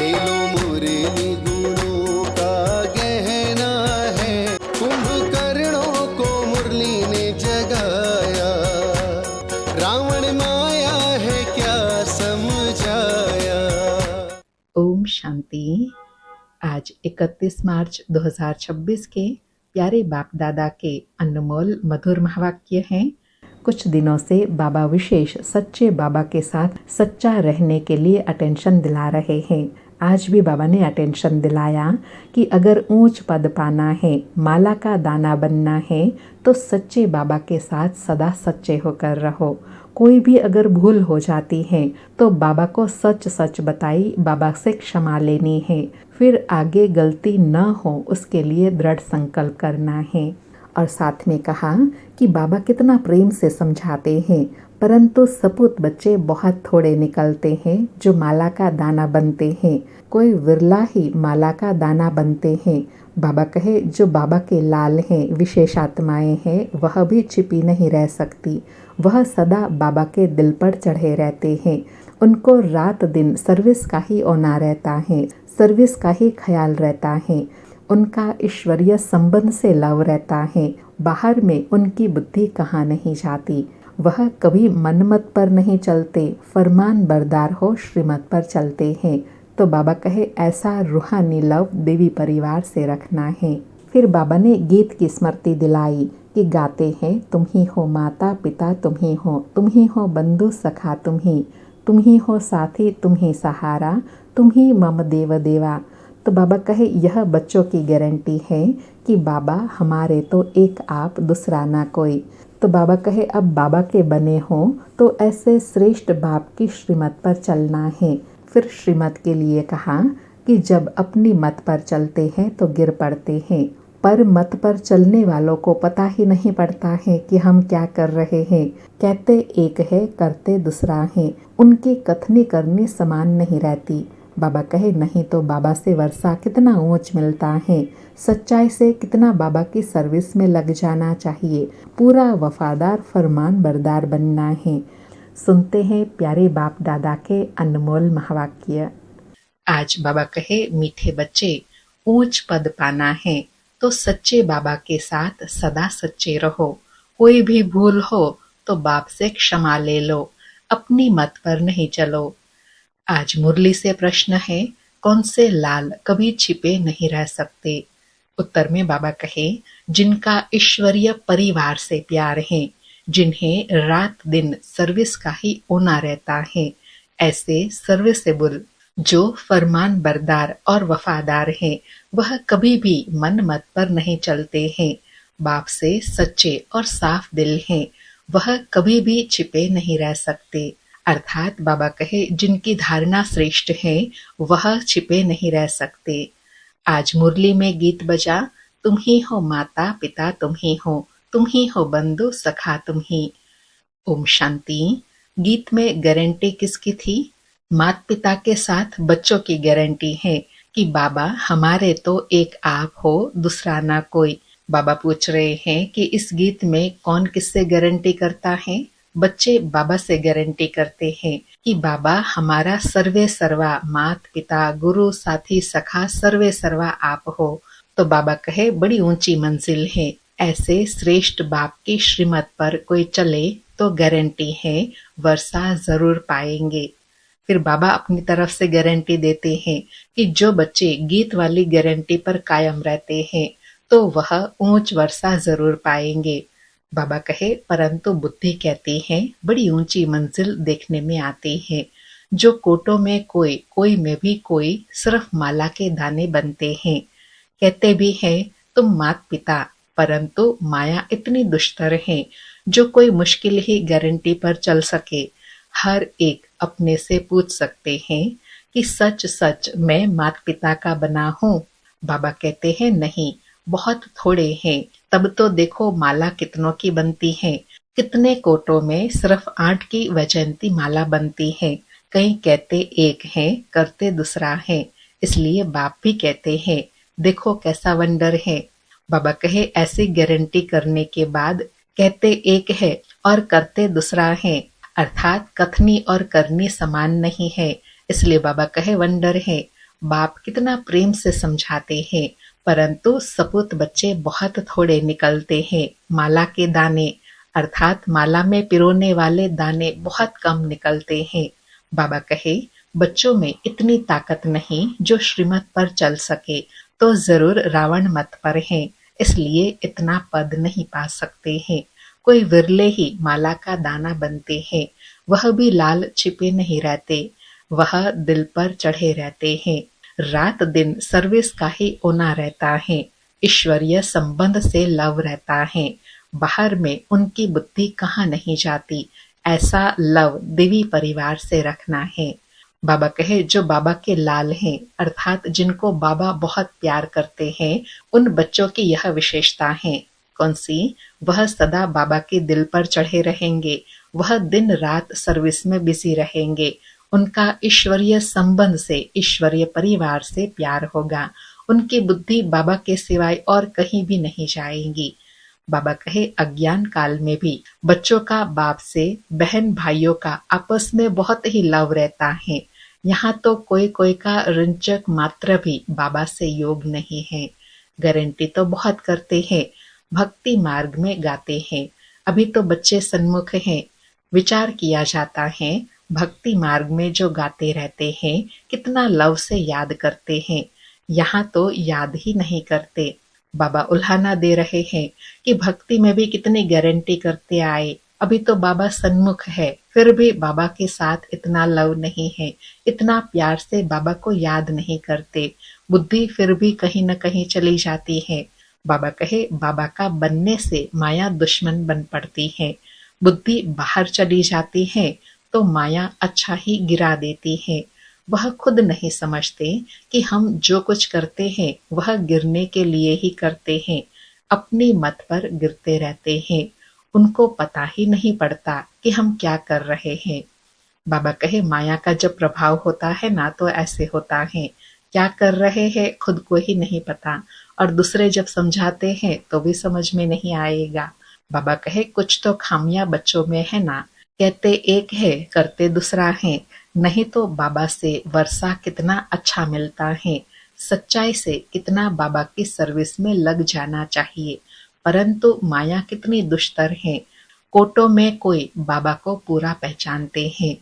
ले लो मुरली गुणों का गहना है, कुंभकर्णों को मुरली ने जगाया, रावण माया है क्या समझाया। ओम शांति। आज 31 मार्च 2026 के प्यारे बाप दादा के अनमोल मधुर महावाक्य हैं। कुछ दिनों से बाबा विशेष सच्चे बाबा के साथ सच्चा रहने के लिए अटेंशन दिला रहे हैं। आज भी बाबा ने अटेंशन दिलाया कि अगर ऊंच पद पाना है, माला का दाना बनना है, तो सच्चे बाबा के साथ सदा सच्चे होकर रहो। कोई भी अगर भूल हो जाती है तो बाबा को सच सच बताई, बाबा से क्षमा लेनी है, फिर आगे गलती न हो उसके लिए दृढ़ संकल्प करना है। और साथ में कहा कि बाबा कितना प्रेम से समझाते हैं, परंतु सपूत बच्चे बहुत थोड़े निकलते हैं जो माला का दाना बनते हैं। कोई विरला ही माला का दाना बनते हैं। बाबा कहे जो बाबा के लाल हैं, विशेष आत्माएं हैं, वह भी छिपी नहीं रह सकती। वह सदा बाबा के दिल पर चढ़े रहते हैं। उनको रात दिन सर्विस का ही औना रहता है, सर्विस का ही ख्याल रहता है। उनका ईश्वरीय संबंध से लव रहता है। बाहर में उनकी बुद्धि कहाँ नहीं जाती। वह कभी मनमत पर नहीं चलते, फरमान बरदार हो श्रीमत पर चलते हैं। तो बाबा कहे ऐसा रूहानी लव देवी परिवार से रखना है। फिर बाबा ने गीत की स्मृति दिलाई कि गाते हैं तुम ही हो माता पिता, तुम ही हो बंधु सखा, तुम ही हो साथी, तुम ही सहारा, तुम ही मम देव देवा। तो बाबा कहे यह बच्चों की गारंटी है कि बाबा हमारे तो एक आप, दूसरा ना कोई। तो बाबा कहे अब बाबा के बने हो तो ऐसे श्रेष्ठ बाप की श्रीमत पर चलना है। फिर श्रीमत के लिए कहा कि जब अपनी मत पर चलते हैं तो गिर पड़ते हैं, पर मत पर चलने वालों को पता ही नहीं पड़ता है कि हम क्या कर रहे हैं। कहते एक है, करते दूसरा है। उनकी कथनी करनी समान नहीं रहती। बाबा कहे नहीं तो बाबा से वर्षा कितना ऊंच मिलता है। सच्चाई से कितना बाबा की सर्विस में लग जाना चाहिए। पूरा वफादार फरमान बरदार बनना है। सुनते हैं प्यारे बाप दादा के अनमोल महावाक्य। आज बाबा कहे मीठे बच्चे, ऊंच पद पाना है तो सच्चे बाबा के साथ सदा सच्चे रहो। कोई भी भूल हो तो बाप से क्षमा ले लो, अपनी मत पर नहीं चलो। आज मुरली से प्रश्न है, कौन से लाल कभी छिपे नहीं रह सकते। उत्तर में बाबा कहे जिनका ईश्वरीय परिवार से प्यार है, जिन्हें रात दिन सर्विस का ही ओना रहता है, ऐसे सर्विसेबल जो फरमान बरदार और वफादार हैं, वह कभी भी मन मत पर नहीं चलते हैं। बाप से सच्चे और साफ दिल हैं, वह कभी भी छिपे नहीं रह सकते। अर्थात बाबा कहे जिनकी धारणा श्रेष्ठ है वह छिपे नहीं रह सकते। आज मुरली में गीत बजा, तुम ही हो माता पिता, तुम ही हो बंधु सखा, तुम ही। ओम शांति। गीत में गारंटी किसकी थी? माता पिता के साथ बच्चों की गारंटी है कि बाबा हमारे तो एक आप हो, दूसरा ना कोई। बाबा पूछ रहे हैं कि इस गीत में कौन किससे गारंटी करता है? बच्चे बाबा से गारंटी करते हैं कि बाबा हमारा सर्वे सर्वा, मात पिता गुरु साथी सखा सर्वे सर्वा आप हो। तो बाबा कहे बड़ी ऊंची मंजिल है। ऐसे श्रेष्ठ बाप की श्रीमत पर कोई चले तो गारंटी है वर्षा जरूर पाएंगे। फिर बाबा अपनी तरफ से गारंटी देते हैं कि जो बच्चे गीत वाली गारंटी पर कायम रहते हैं तो वह ऊंच वर्षा जरूर पाएंगे। बाबा कहे परंतु बुद्धि कहती है बड़ी ऊंची मंजिल देखने में आती है। जो कोटों में कोई में भी कोई, सिर्फ माला के दाने बनते हैं। कहते भी हैं तुम मात पिता, परंतु माया इतनी दुष्टर है जो कोई मुश्किल ही गारंटी पर चल सके। हर एक अपने से पूछ सकते हैं कि सच सच मैं मात पिता का बना हूँ? बाबा कहते हैं नहीं, बहुत थोड़े हैं। तब तो देखो माला कितनों की बनती है। कितने कोटों में सिर्फ 8 की वैजयंती माला बनती है। कई कहते एक है, करते दूसरा है। इसलिए बाप भी कहते हैं देखो कैसा वंडर है। बाबा कहे ऐसी गारंटी करने के बाद कहते एक है और करते दूसरा है, अर्थात कथनी और करनी समान नहीं है। इसलिए बाबा कहे वंडर है। बाप कितना प्रेम से समझाते हैं, परंतु सपूत बच्चे बहुत थोड़े निकलते हैं। माला के दाने अर्थात माला में पिरोने वाले दाने बहुत कम निकलते हैं। बाबा कहे, बच्चों में इतनी ताकत नहीं जो श्रीमत पर चल सके, तो जरूर रावण मत पर हैं, इसलिए इतना पद नहीं पा सकते हैं। कोई विरले ही माला का दाना बनते हैं, वह भी लाल छिपे नहीं रहते, वह दिल पर चढ़े रहते हैं। रात दिन सर्विस का ही ओना रहता है, ईश्वरीय संबंध से लव रहता है। बाहर में उनकी बुद्धि कहाँ नहीं जाती, ऐसा लव देवी परिवार से रखना है। बाबा कहे, जो बाबा के लाल हैं अर्थात जिनको बाबा बहुत प्यार करते हैं, उन बच्चों की यह विशेषता है। कौन सी? वह सदा बाबा के दिल पर चढ़े रहेंगे, वह दिन रात सर्विस में बिजी रहेंगे। उनका ईश्वरीय संबंध से, ईश्वरीय परिवार से प्यार होगा। उनकी बुद्धि बाबा के सिवाय और कहीं भी नहीं जाएगी। बाबा कहे, अज्ञान काल में भी बच्चों का बाप से, बहन भाइयों का आपस में बहुत ही लव रहता है। यहाँ तो कोई कोई का रंचक मात्र भी बाबा से योग नहीं है। गारंटी तो बहुत करते हैं, भक्ति मार्ग में गाते हैं। अभी तो बच्चे सन्मुख हैं, विचार किया जाता है, भक्ति मार्ग में जो गाते रहते हैं कितना लव से याद करते हैं। यहाँ तो याद ही नहीं करते। बाबा उल्हाना दे रहे हैं कि भक्ति में भी कितनी गारंटी करते आए, अभी तो बाबा सन्मुख है, फिर भी बाबा के साथ इतना लव नहीं है, इतना प्यार से बाबा को याद नहीं करते, बुद्धि फिर भी कहीं न कहीं चली जाती है। बाबा कहे, बाबा का बनने से माया दुश्मन बन पड़ती है। बुद्धि बाहर चली जाती है तो माया अच्छा ही गिरा देती है। वह खुद नहीं समझते कि हम जो कुछ करते हैं वह गिरने के लिए ही करते हैं, अपनी मत पर गिरते रहते हैं। उनको पता ही नहीं पड़ता कि हम क्या कर रहे हैं। बाबा कहे, माया का जब प्रभाव होता है ना तो ऐसे होता है, क्या कर रहे हैं खुद को ही नहीं पता, और दूसरे जब समझाते हैं तो भी समझ में नहीं आएगा। बाबा कहे, कुछ तो खामियां बच्चों में है ना, कहते एक है करते दूसरा है। नहीं तो बाबा से वर्षा कितना अच्छा मिलता है, सच्चाई से कितना बाबा की सर्विस में लग जाना चाहिए, परंतु माया कितनी दुष्टर है। कोटों में कोई बाबा को पूरा पहचानते हैं।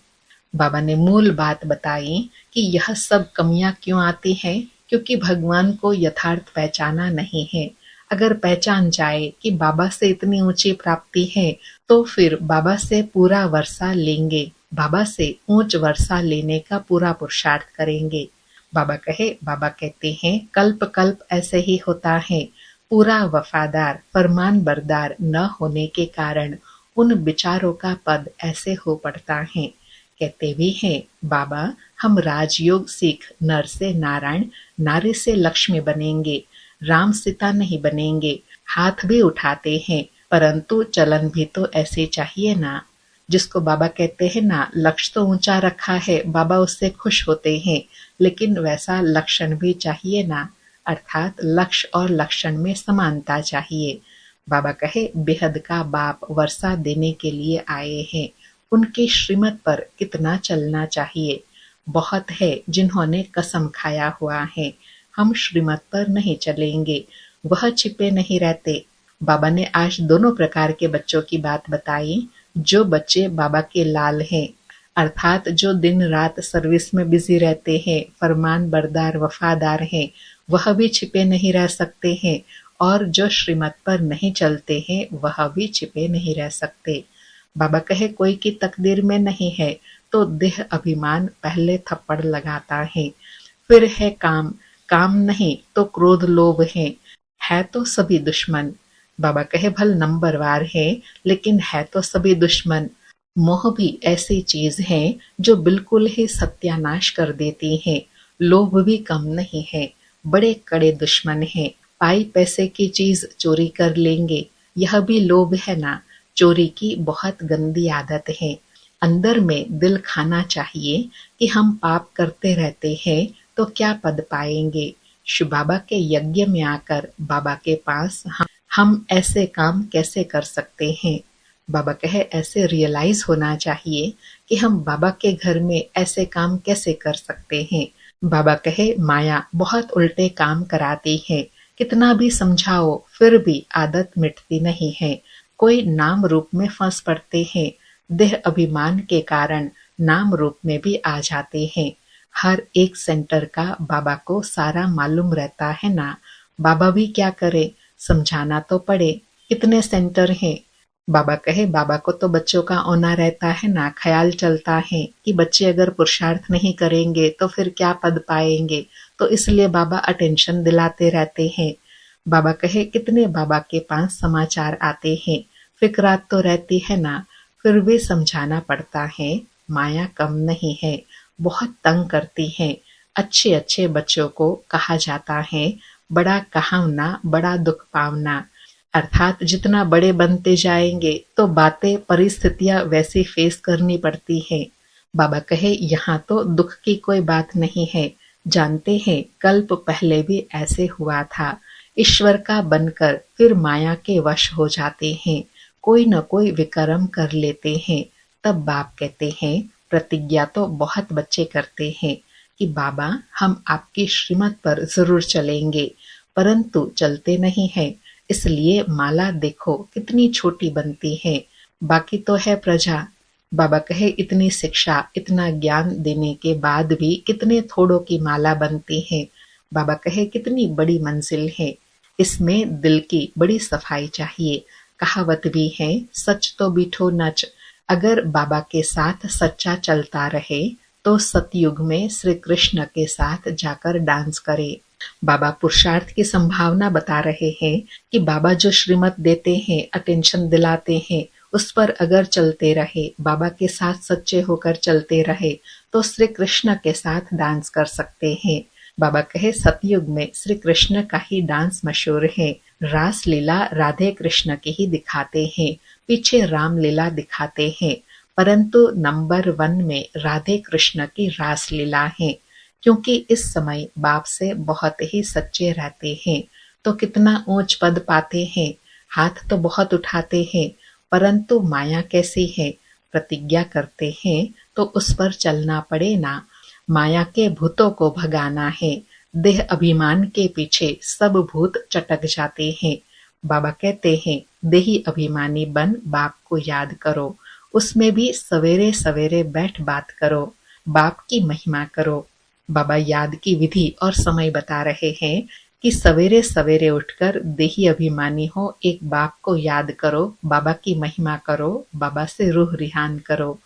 बाबा ने मूल बात बताई कि यह सब कमियां क्यों आती हैं, क्योंकि भगवान को यथार्थ पहचाना नहीं है। अगर पहचान जाए कि बाबा से इतनी ऊंची प्राप्ति है तो फिर बाबा से पूरा वर्षा लेंगे, बाबा से ऊंच वर्षा लेने का पूरा पुरुषार्थ करेंगे। बाबा कहे, बाबा कहते हैं कल्प कल्प ऐसे ही होता है। पूरा वफादार फरमान बरदार न होने के कारण उन विचारों का पद ऐसे हो पड़ता है। कहते भी हैं, बाबा हम राजयोग सीख नर से नारायण, नारी से लक्ष्मी बनेंगे, राम सीता नहीं बनेंगे। हाथ भी उठाते हैं, परंतु चलन भी तो ऐसे चाहिए ना। जिसको बाबा कहते हैं ना, लक्ष्य तो ऊंचा रखा है, बाबा उससे खुश होते हैं, लेकिन वैसा लक्षण भी चाहिए ना, अर्थात लक्ष्य और लक्षण में समानता चाहिए। बाबा कहे, बेहद का बाप वर्षा देने के लिए आए हैं, उनकी श्रीमत पर कितना चलना चाहिए। बहुत है जिन्होंने कसम खाया हुआ है, हम श्रीमत पर नहीं चलेंगे, वह छिपे नहीं रहते। बाबा ने आज दोनों प्रकार के बच्चों की बात बताई। जो बच्चे बाबा के लाल हैं, अर्थात जो दिन रात सर्विस में बिजी रहते हैं, फरमान बरदार वफादार हैं, वह भी छिपे नहीं रह सकते हैं, और जो श्रीमत पर नहीं चलते हैं वह भी छिपे नहीं रह सकते। बाबा कहे, कोई की तकदीर में नहीं है तो देह अभिमान पहले थप्पड़ लगाता है, फिर है काम, काम नहीं तो क्रोध लोभ है तो सभी दुश्मन। बाबा कहे, भल नंबरवार है लेकिन है तो सभी दुश्मन। मोह भी ऐसी चीज है जो बिल्कुल ही सत्यानाश कर देती है। लोभ भी कम नहीं है, बड़े कड़े दुश्मन है। पाई पैसे की चीज चोरी कर लेंगे, यह भी लोभ है ना। चोरी की बहुत गंदी आदत है। अंदर में दिल खाना चाहिए कि हम पाप करते रहते हैं तो क्या पद पाएंगे। शिव बाबा के यज्ञ में आकर बाबा के पास हम ऐसे काम कैसे कर सकते हैं। बाबा कहे, ऐसे रियलाइज होना चाहिए कि हम बाबा के घर में ऐसे काम कैसे कर सकते हैं। बाबा कहे माया बहुत उल्टे काम कराती है, कितना भी समझाओ फिर भी आदत मिटती नहीं है। कोई नाम रूप में फंस पड़ते हैं, देह अभिमान के कारण नाम रूप में भी आ जाते हैं। हर एक सेंटर का बाबा को सारा मालूम रहता है ना, बाबा भी क्या करे, समझाना तो पड़े। कितने सेंटर हैं? बाबा कहे बाबा को तो बच्चों का होना रहता है ना, ख्याल चलता है कि बच्चे अगर पुरुषार्थ नहीं करेंगे तो फिर क्या पद पाएंगे, तो इसलिए बाबा अटेंशन दिलाते रहते हैं। बाबा कहे कितने बाबा के पास समाचार आते हैं, फिक्रात तो रहती है ना, फिर भी समझाना पड़ता है। माया कम नहीं है, बहुत तंग करती है। अच्छे अच्छे बच्चों को कहा जाता है बड़ा कहावना बड़ा दुख पावना, अर्थात जितना बड़े बनते जाएंगे तो बातें परिस्थितियां वैसी फेस करनी पड़ती है। बाबा कहे यहाँ तो दुख की कोई बात नहीं है, जानते हैं कल्प पहले भी ऐसे हुआ था। ईश्वर का बनकर फिर माया के वश हो जाते हैं, कोई न कोई विक्रम कर लेते हैं। तब बाप कहते हैं प्रतिज्ञा तो बहुत बच्चे करते हैं कि बाबा हम आपकी श्रीमत पर जरूर चलेंगे, परंतु चलते नहीं है। इसलिए माला देखो कितनी छोटी बनती है, बाकी तो है प्रजा। बाबा कहे इतनी शिक्षा इतना ज्ञान देने के बाद भी कितने थोड़ों की माला बनती है। बाबा कहे कितनी बड़ी मंजिल है, इसमें दिल की बड़ी सफाई चाहिए। कहावत भी है सच तो बिठो नच, अगर बाबा के साथ सच्चा चलता रहे तो सतयुग में श्री कृष्ण के साथ जाकर डांस करे। बाबा पुरुषार्थ की संभावना बता रहे हैं कि बाबा जो श्रीमत देते हैं, अटेंशन दिलाते हैं, उस पर अगर चलते रहे, बाबा के साथ सच्चे होकर चलते रहे तो श्री कृष्ण के साथ डांस कर सकते हैं। बाबा कहे सतयुग में श्री कृष्ण का ही डांस मशहूर है, रास लीला राधे कृष्ण की ही दिखाते हैं, पीछे राम लीला दिखाते हैं, परंतु नंबर 1 में राधे कृष्ण की रास लीला है। क्योंकि इस समय बाप से बहुत ही सच्चे रहते हैं तो कितना ऊंच पद पाते हैं, हाथ तो बहुत उठाते हैं, परंतु माया कैसी है, प्रतिज्ञा करते हैं तो उस पर चलना पड़े ना। माया के भूतों को भगाना है, देह अभिमान के पीछे सब भूत चटक जाते हैं। बाबा कहते हैं देही अभिमानी बन बाप को याद करो, उसमें भी सवेरे सवेरे बैठ बात करो, बाप की महिमा करो। बाबा याद की विधि और समय बता रहे हैं कि सवेरे सवेरे उठकर देही अभिमानी हो एक बाप को याद करो, बाबा की महिमा करो, बाबा से रूह रिहान करो।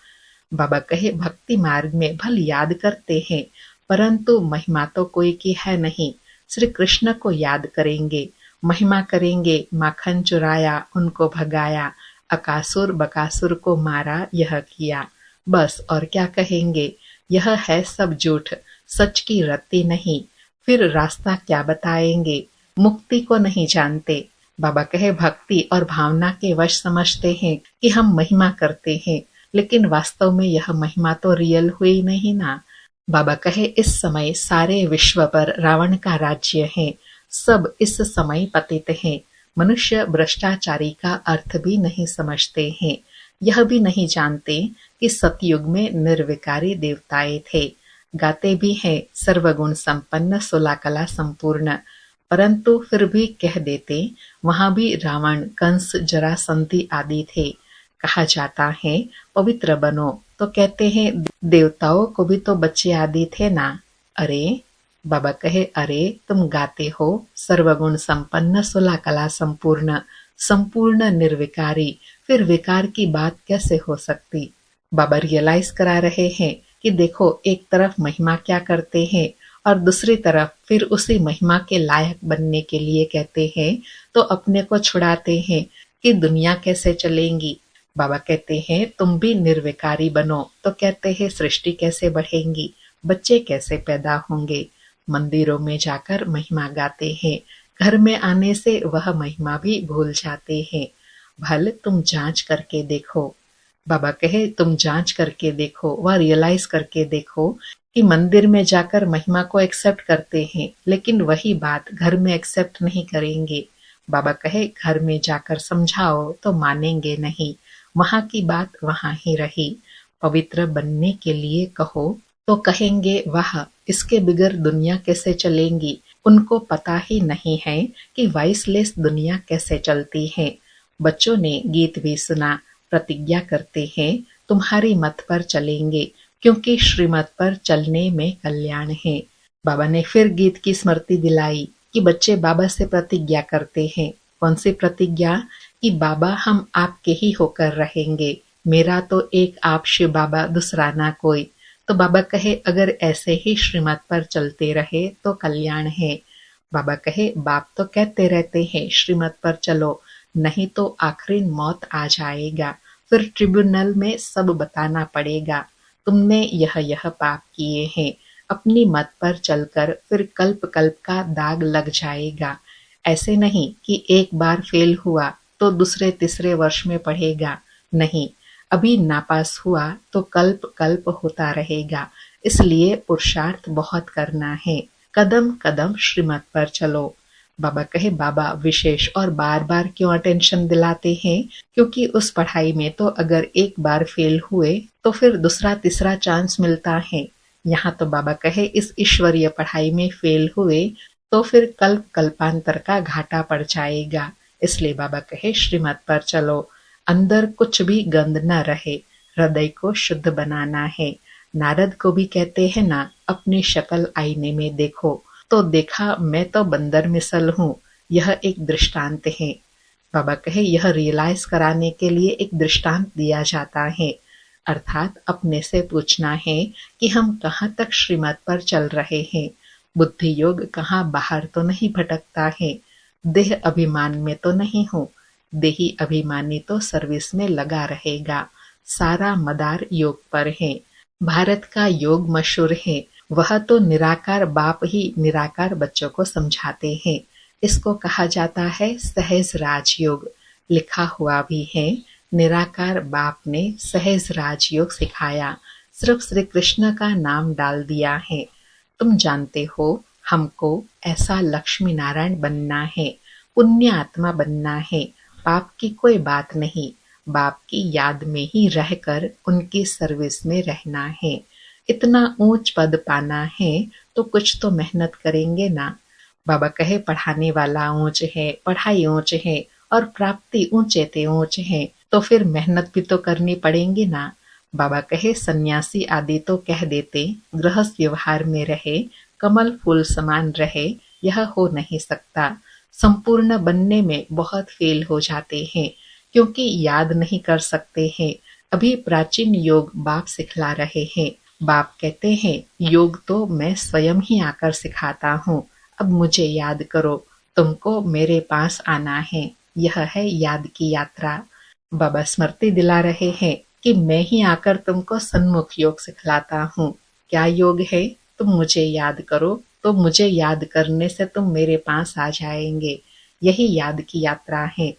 बाबा कहे भक्ति मार्ग में भल याद करते हैं, परंतु महिमा तो कोई की है नहीं। श्री कृष्ण को याद करेंगे, महिमा करेंगे, माखन चुराया उनको भगाया, अकासुर बकासुर को मारा यह किया, बस और क्या कहेंगे। यह है सब झूठ, सच की रत्ती नहीं, फिर रास्ता क्या बताएंगे, मुक्ति को नहीं जानते। बाबा कहे भक्ति और भावना के वश समझते हैं कि हम महिमा करते हैं, लेकिन वास्तव में यह महिमा तो रियल हुई नहीं ना। बाबा कहे इस समय सारे विश्व पर रावण का राज्य है, सब इस समय पतित हैं। मनुष्य भ्रष्टाचारी का अर्थ भी नहीं समझते हैं, यह भी नहीं जानते कि सतयुग में निर्विकारी देवताएं थे। गाते भी हैं सर्वगुण संपन्न 16 कला संपूर्ण, परंतु फिर भी कह देते वहां भी रावण कंस जरासंधि आदि थे। कहा जाता है पवित्र बनो, तो कहते हैं देवताओं को भी तो बच्चे आदि थे ना। अरे बाबा कहे अरे तुम गाते हो सर्वगुण संपन्न 16 कला संपूर्ण, संपूर्ण निर्विकारी, फिर विकार की बात कैसे हो सकती। बाबा रियलाइज करा रहे हैं कि देखो एक तरफ महिमा क्या करते हैं और दूसरी तरफ फिर उसी महिमा के लायक बनने के लिए कहते हैं तो अपने को छुड़ाते हैं कि दुनिया कैसे चलेंगी। बाबा कहते हैं तुम भी निर्विकारी बनो, तो कहते हैं सृष्टि कैसे बढ़ेंगी, बच्चे कैसे पैदा होंगे। मंदिरों में जाकर महिमा गाते हैं, घर में आने से वह महिमा भी भूल जाते हैं। भल तुम जांच करके देखो। बाबा कहे तुम जांच करके देखो व रियलाइज करके देखो कि मंदिर में जाकर महिमा को एक्सेप्ट करते हैं, लेकिन वही बात घर में एक्सेप्ट नहीं करेंगे। बाबा कहे घर में जाकर समझाओ तो मानेंगे नहीं, वहां की बात वहां ही रही। पवित्र बनने के लिए कहो तो कहेंगे वाह, इसके बगैर दुनिया कैसे चलेंगी। उनको पता ही नहीं है कि वॉइसलेस दुनिया कैसे चलती है। बच्चों ने गीत भी सुना, प्रतिज्ञा करते हैं तुम्हारी मत पर चलेंगे, क्योंकि श्रीमत पर चलने में कल्याण है। बाबा ने फिर गीत की स्मृति दिलाई कि बच्चे बाबा से प्रतिज्ञा करते हैं। कौन सी प्रतिज्ञा? कि बाबा हम आपके ही होकर रहेंगे, मेरा तो एक आप शिव बाबा, दूसरा ना कोई। तो बाबा कहे अगर ऐसे ही श्रीमत पर चलते रहे तो कल्याण है। बाबा कहे बाप तो कहते रहते हैं श्रीमत पर चलो, नहीं तो आखिरी मौत आ जाएगा, फिर ट्रिब्यूनल में सब बताना पड़ेगा, तुमने यह पाप किए हैं। अपनी मत पर चलकर फिर कल्प कल्प का दाग लग जाएगा। ऐसे नहीं कि एक बार फेल हुआ तो दूसरे तीसरे वर्ष में पढ़ेगा, नहीं, अभी नापास हुआ तो कल्प कल्प होता रहेगा। इसलिए पुरुषार्थ बहुत करना है, कदम कदम श्रीमत पर चलो। बाबा कहे बाबा विशेष और बार बार क्यों अटेंशन दिलाते हैं? क्योंकि उस पढ़ाई में तो अगर एक बार फेल हुए तो फिर दूसरा तीसरा चांस मिलता है। यहाँ तो बाबा कहे इस ईश्वरीय पढ़ाई में फेल हुए तो फिर कल्प कल्पांतर का घाटा पड़ जाएगा। इसलिए बाबा कहे श्रीमत पर चलो, अंदर कुछ भी गंद न रहे, हृदय को शुद्ध बनाना है। नारद को भी कहते हैं ना, अपनी शक्ल आईने में देखो, तो देखा मैं तो बंदर मिसल हूँ। यह एक दृष्टांत है। बाबा कहे यह रियलाइज कराने के लिए एक दृष्टांत दिया जाता है, अर्थात अपने से पूछना है कि हम कहाँ तक श्रीमत पर चल रहे हैं। बुद्धि योग कहाँ बाहर तो नहीं भटकता है, देह अभिमान में तो नहीं हूँ। देही अभिमानी तो सर्विस में लगा रहेगा। सारा मदार योग पर है। भारत का योग मशहूर है, वह तो निराकार बाप ही निराकार बच्चों को समझाते हैं। इसको कहा जाता है सहज राजयोग। लिखा हुआ भी है, निराकार बाप ने सहज राजयोग सिखाया, सिर्फ श्री कृष्ण का नाम डाल दिया है। तुम जानते हो हमको ऐसा लक्ष्मी नारायण बनना है, पुण्य आत्मा बनना है। पाप की कोई बात नहीं, बाप की याद में ही रहकर उनकी सर्विस में रहना है। इतना ऊंच पद पाना है तो कुछ तो मेहनत करेंगे ना। बाबा कहे पढ़ाने वाला ऊंच है, पढ़ाई ऊंच है और प्राप्ति ऊंचे ते ऊंच है, तो फिर मेहनत भी तो करनी पड़ेगी ना। बाबा कहे सन्यासी आदि तो कह देते गृहस्थ व्यवहार में रहे, कमल फूल समान रहे, यह हो नहीं सकता। संपूर्ण बनने में बहुत फेल हो जाते हैं, क्योंकि याद नहीं कर सकते हैं। अभी प्राचीन योग बाप सिखला रहे हैं। बाप कहते हैं योग तो मैं स्वयं ही आकर सिखाता हूँ, अब मुझे याद करो, तुमको मेरे पास आना है। यह है याद की यात्रा। बाबा स्मृति दिला रहे हैं कि मैं ही आकर तुमको सन्मुख योग सिखलाता हूँ। क्या योग है? तुम मुझे याद करो, तो मुझे याद करने से तुम मेरे पास आ जाएंगे। यही याद की यात्रा है।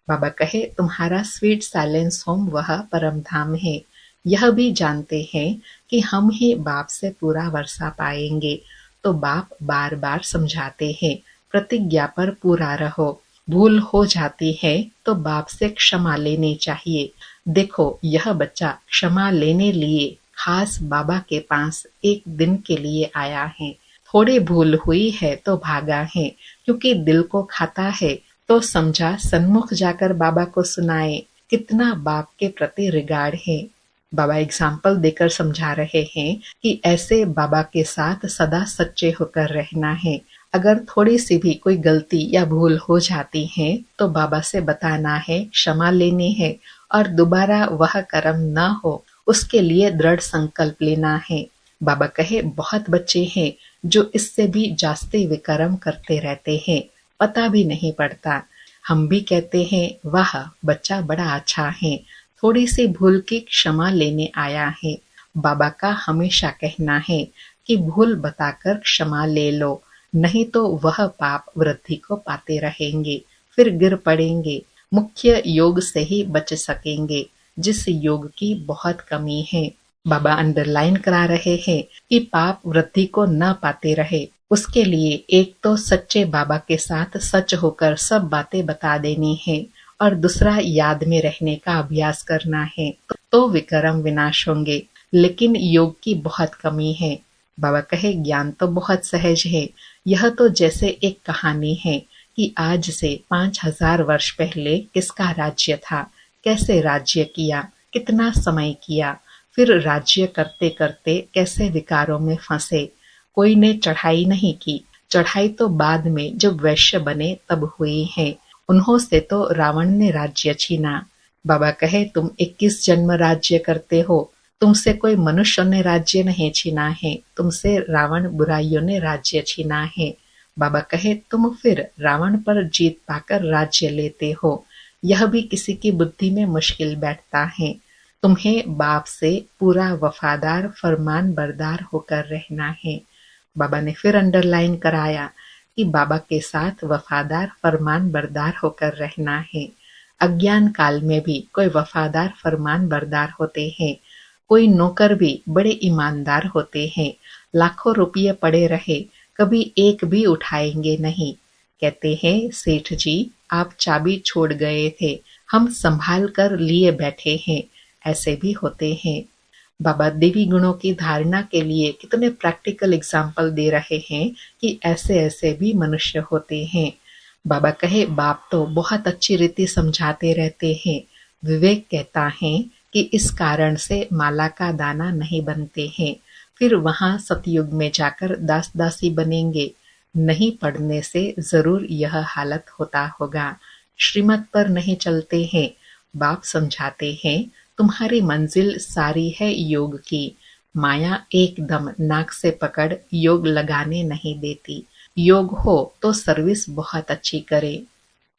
बाबा कहे तुम्हारा स्वीट साइलेंस होम वह परम धाम है। यह भी जानते हैं कि हम ही बाप से पूरा वर्षा पाएंगे, तो बाप बार बार समझाते हैं प्रतिज्ञा पर पूरा रहो। भूल हो जाती है तो बाप से क्षमा लेनी चाहिए। देखो यह बच्चा क्षमा लेने लिए खास बाबा के पास एक दिन के लिए आया है। थोड़ी भूल हुई है तो भागा है, क्योंकि दिल को खाता है, तो समझा सन्मुख जाकर बाबा को सुनाए। कितना बाप के प्रति रिगार्ड है। बाबा एग्जाम्पल देकर समझा रहे हैं कि ऐसे बाबा के साथ सदा सच्चे होकर रहना है। अगर थोड़ी सी भी कोई गलती या भूल हो जाती है तो बाबा से बताना है, क्षमा लेनी है और दोबारा वह कर्म न हो, उसके लिए दृढ़ संकल्प लेना है। बाबा कहे बहुत बच्चे हैं जो इससे भी जास्ती विकर्म करते रहते हैं, पता भी नहीं पड़ता। हम भी कहते हैं वाह बच्चा बड़ा अच्छा है, थोड़ी सी भूल की क्षमा लेने आया है। बाबा का हमेशा कहना है कि भूल बताकर क्षमा ले लो, नहीं तो वह पाप वृद्धि को पाते रहेंगे, फिर गिर पड़ेंगे। मुख्य योग से ही बच सकेंगे, जिस योग की बहुत कमी है। बाबा अंडरलाइन करा रहे हैं कि पाप वृद्धि को न पाते रहे, उसके लिए एक तो सच्चे बाबा के साथ सच होकर सब बातें बता देनी है और दूसरा याद में रहने का अभ्यास करना है, तो विकर्म विनाश होंगे। लेकिन योग की बहुत कमी है। बाबा कहे ज्ञान तो बहुत सहज है, यह तो जैसे एक कहानी है कि आज से 5000 वर्ष पहले किसका राज्य था, कैसे राज्य किया, कितना समय किया, फिर राज्य करते करते कैसे विकारों में फंसे। कोई ने चढ़ाई नहीं की, चढ़ाई तो बाद में जब वैश्य बने तब हुई है। उन्हों से तो रावण ने राज्य छीना। बाबा कहे तुम 21 जन्म राज्य करते हो, तुमसे कोई मनुष्य ने राज्य नहीं छीना है, तुमसे रावण बुराइयों ने राज्य छीना है। बाबा कहे तुम फिर रावण पर जीत पाकर राज्य लेते हो, यह भी किसी की बुद्धि में मुश्किल बैठता है। तुम्हें बाप से पूरा वफादार फरमान बरदार होकर रहना है। बाबा ने फिर अंडरलाइन कराया कि बाबा के साथ वफादार फरमान बरदार होकर रहना है। अज्ञान काल में भी कोई वफादार फरमान बरदार होते हैं, कोई नौकर भी बड़े ईमानदार होते हैं। लाखों रुपये पड़े रहे, कभी एक भी उठाएंगे नहीं। कहते हैं सेठ जी आप चाबी छोड़ गए थे, हम संभाल कर लिए बैठे हैं। ऐसे भी होते हैं। बाबा देवी गुणों की धारणा के लिए कितने प्रैक्टिकल एग्जाम्पल दे रहे हैं कि ऐसे ऐसे भी मनुष्य होते हैं। बाबा कहे बाप तो बहुत अच्छी रीति समझाते रहते हैं। विवेक कहता है कि इस कारण से माला का दाना नहीं बनते हैं, फिर वहां सतयुग में जाकर दास दासी बनेंगे। नहीं पढ़ने से जरूर यह हालत होता होगा। श्रीमत पर नहीं चलते हैं। बाप समझाते हैं तुम्हारी मंजिल सारी है योग की। माया एकदम नाक से पकड़ योग लगाने नहीं देती। योग हो तो सर्विस बहुत अच्छी करे।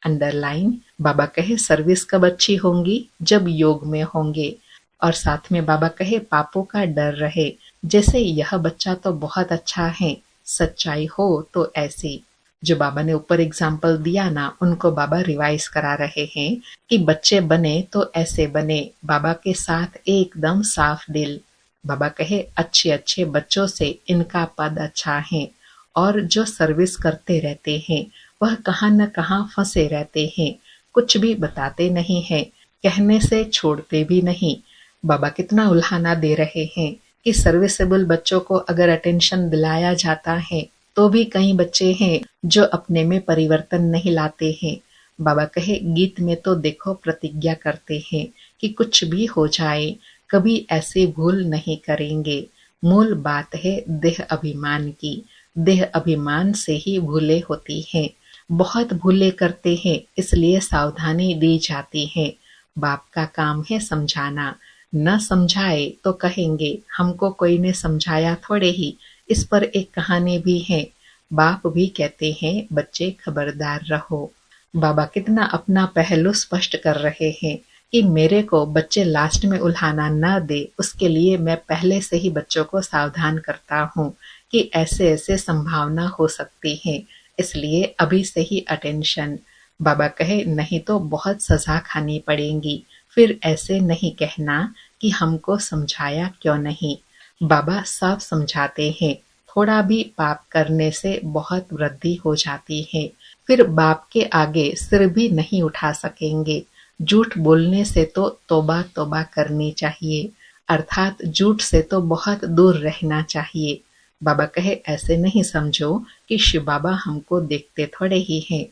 अंडरलाइन बाबा कहे सर्विस कब अच्छी होंगी, जब योग में होंगे। और साथ में बाबा कहे पापों का डर रहे, जैसे यह बच्चा तो बहुत अच्छा है, सच्चाई हो तो ऐसी। जो बाबा ने ऊपर एग्जाम्पल दिया ना, उनको बाबा रिवाइज करा रहे हैं कि बच्चे बने तो ऐसे बने, बाबा के साथ एकदम साफ दिल। बाबा कहे अच्छे अच्छे बच्चों से इनका पद अच्छा है, और जो सर्विस करते रहते हैं वह कहाँ न कहाँ फंसे रहते हैं, कुछ भी बताते नहीं हैं, कहने से छोड़ते भी नहीं। बाबा कितना उल्हाना दे रहे हैं कि सर्विसेबल बच्चों को अगर अटेंशन दिलाया जाता है तो भी कई बच्चे हैं जो अपने में परिवर्तन नहीं लाते हैं। बाबा कहे गीत में तो देखो प्रतिज्ञा करते हैं कि कुछ भी हो जाए कभी ऐसी भूल नहीं करेंगे। मूल बात है देह अभिमान की। देह अभिमान से ही भूलें होती हैं। बहुत भूलें करते हैं, इसलिए सावधानी दी जाती है। बाप का काम है समझाना। न समझाए तो कहेंगे हमको कोई ने समझाया थोड़े ही। इस पर एक कहानी भी है। बाप भी कहते हैं बच्चे खबरदार रहो। बाबा कितना अपना पहलू स्पष्ट कर रहे हैं कि मेरे को बच्चे लास्ट में उल्हाना न दे, उसके लिए मैं पहले से ही बच्चों को सावधान करता हूँ कि ऐसे ऐसे संभावना हो सकती है, इसलिए अभी से ही अटेंशन। बाबा कहे नहीं तो बहुत सजा खानी पड़ेगी, फिर ऐसे नहीं कहना कि हमको समझाया क्यों नहीं। बाबा साफ समझाते हैं थोड़ा भी पाप करने से बहुत वृद्धि हो जाती है, फिर बाप के आगे सिर भी नहीं उठा सकेंगे। झूठ बोलने से तो तौबा तौबा करनी चाहिए, अर्थात झूठ से तो बहुत दूर रहना चाहिए। बाबा कहे ऐसे नहीं समझो कि शिव बाबा हमको देखते थोड़े ही हैं।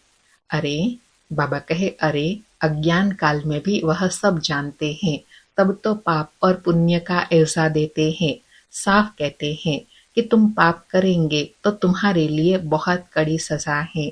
अरे बाबा कहे अरे अज्ञान काल में भी वह सब जानते हैं, तब तो पाप और पुण्य का एवजा देते हैं। साफ कहते हैं कि तुम पाप करेंगे तो तुम्हारे लिए बहुत कड़ी सजा है।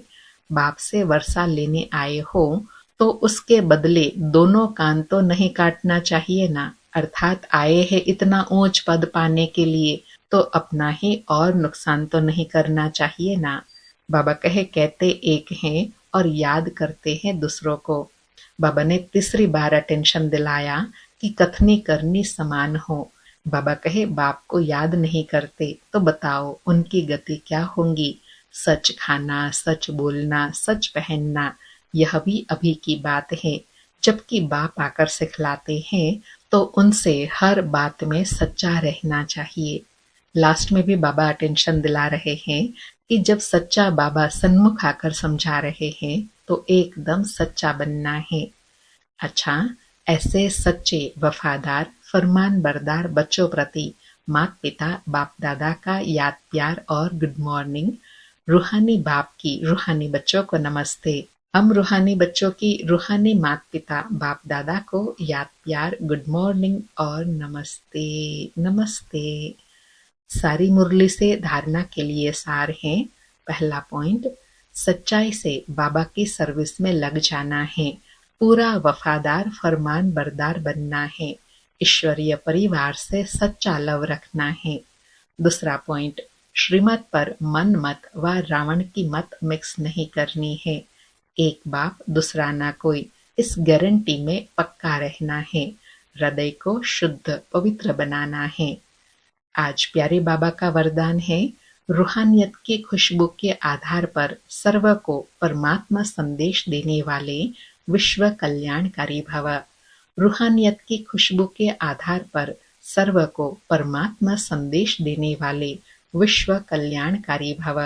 बाप से वर्षा लेने आए हो तो उसके बदले दोनों कान तो नहीं काटना चाहिए ना। अर्थात आए हैं इतना ऊंच पद पाने के लिए, तो अपना ही और नुकसान तो नहीं करना चाहिए ना। बाबा कहे कहते एक हैं और याद करते हैं दूसरों को। बाबा ने तीसरी बार अटेंशन दिलाया कि कथनी करनी समान हो। बाबा कहे बाप को याद नहीं करते तो बताओ उनकी गति क्या होंगी। सच खाना, सच बोलना, सच पहनना, यह भी अभी की बात है। जबकि बाप आकर सिखलाते हैं तो उनसे हर बात में सच्चा रहना चाहिए। लास्ट में भी बाबा अटेंशन दिला रहे हैं कि जब सच्चा बाबा सन्मुख आकर समझा रहे हैं तो एकदम सच्चा बनना है। अच्छा, ऐसे सच्चे, वफादार, फरमान बरदार बच्चों प्रति माता पिता बाप दादा का याद प्यार और गुड मॉर्निंग। रूहानी बाप की रूहानी बच्चों को नमस्ते। हम रूहानी बच्चों की रूहानी माता पिता बाप दादा को याद प्यार गुड मॉर्निंग और नमस्ते नमस्ते। सारी मुरली से धारणा के लिए सार है। पहला पॉइंट, सच्चाई से बाबा की सर्विस में लग जाना है। पूरा वफादार फरमान बरदार बनना है। ईश्वरीय परिवार से सच्चा लव रखना है। दूसरा पॉइंट, श्रीमत पर मन मत व रावण की मत मिक्स नहीं करनी है। एक बाप दूसरा ना कोई, इस गारंटी में पक्का रहना है। हृदय को शुद्ध पवित्र बनाना है। आज प्यारे बाबा का वरदान है, रूहानियत की खुशबू के आधार पर सर्व को परमात्मा संदेश देने वाले विश्व कल्याणकारी भव। रूहानियत की खुशबू के आधार पर सर्व को परमात्मा संदेश देने वाले विश्व कल्याणकारी भव।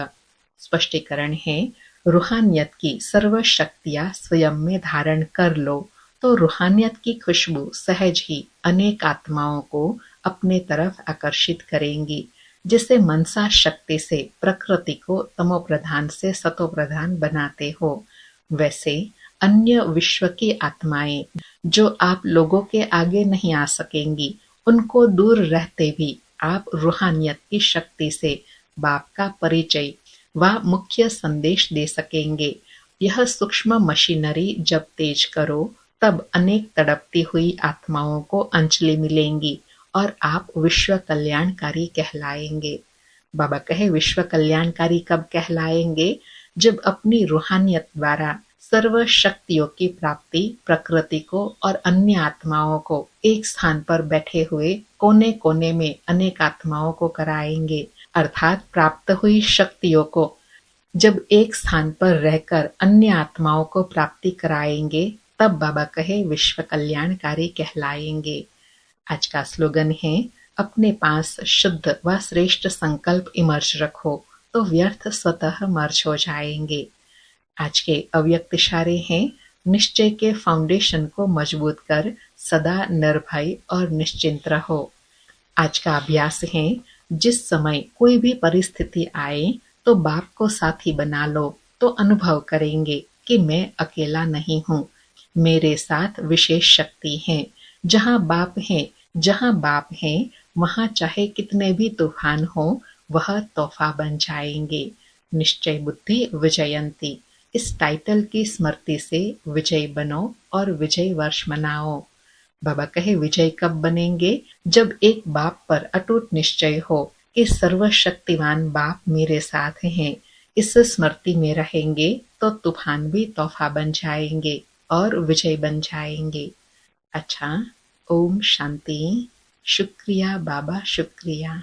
स्पष्टीकरण है, रूहानियत की सर्व शक्तियां स्वयं में धारण कर लो तो रूहानियत की खुशबू सहज ही अनेक आत्माओं को अपने तरफ आकर्षित करेंगी। जिसे मनसा शक्ति से प्रकृति को तमो प्रधान से सतो प्रधान बनाते हो, वैसे अन्य विश्व की आत्माएं जो आप लोगों के आगे नहीं आ सकेंगी, उनको दूर रहते भी आप रूहानियत की शक्ति से बाप का परिचय व मुख्य संदेश दे सकेंगे। यह सूक्ष्म मशीनरी जब तेज करो तब अनेक तड़पती हुई आत्माओं को अंजलि मिलेंगी और आप विश्व कल्याणकारी कहलाएंगे। बाबा कहे विश्व कल्याणकारी कब कहलाएंगे? जब अपनी रूहानियत द्वारा सर्व शक्तियों की प्राप्ति प्रकृति को और अन्य आत्माओं को एक स्थान पर बैठे हुए कोने कोने में अनेक आत्माओं को कराएंगे। अर्थात प्राप्त हुई शक्तियों को जब एक स्थान पर रहकर अन्य आत्माओं को प्राप्ति कराएंगे, तब बाबा कहे विश्व कल्याणकारी कहलाएंगे। आज का स्लोगन है, अपने पास शुद्ध व श्रेष्ठ संकल्प इमर्ज रखो तो व्यर्थ स्वतः मर्ज हो जाएंगे। आज के अव्यक्त इशारे हैं, निश्चय के फाउंडेशन को मजबूत कर सदा निर्भय और निश्चिंत रहो। आज का अभ्यास है, जिस समय कोई भी परिस्थिति आए तो बाप को साथी बना लो तो अनुभव करेंगे कि मैं अकेला नहीं हूँ, मेरे साथ विशेष शक्ति है। जहाँ बाप है वहाँ चाहे कितने भी तूफान हो वह तोहफा बन जाएंगे। निश्चय बुद्धि विजयंती, इस टाइटल की स्मृति से विजय बनो और विजय वर्ष मनाओ। बाबा कहे विजय कब बनेंगे? जब एक बाप पर अटूट निश्चय हो कि सर्वशक्तिवान बाप मेरे साथ हैं। इस स्मृति में रहेंगे तो तूफान भी तोहफा बन जाएंगे और विजय बन जाएंगे। अच्छा, ओम शांति। शुक्रिया बाबा, शुक्रिया।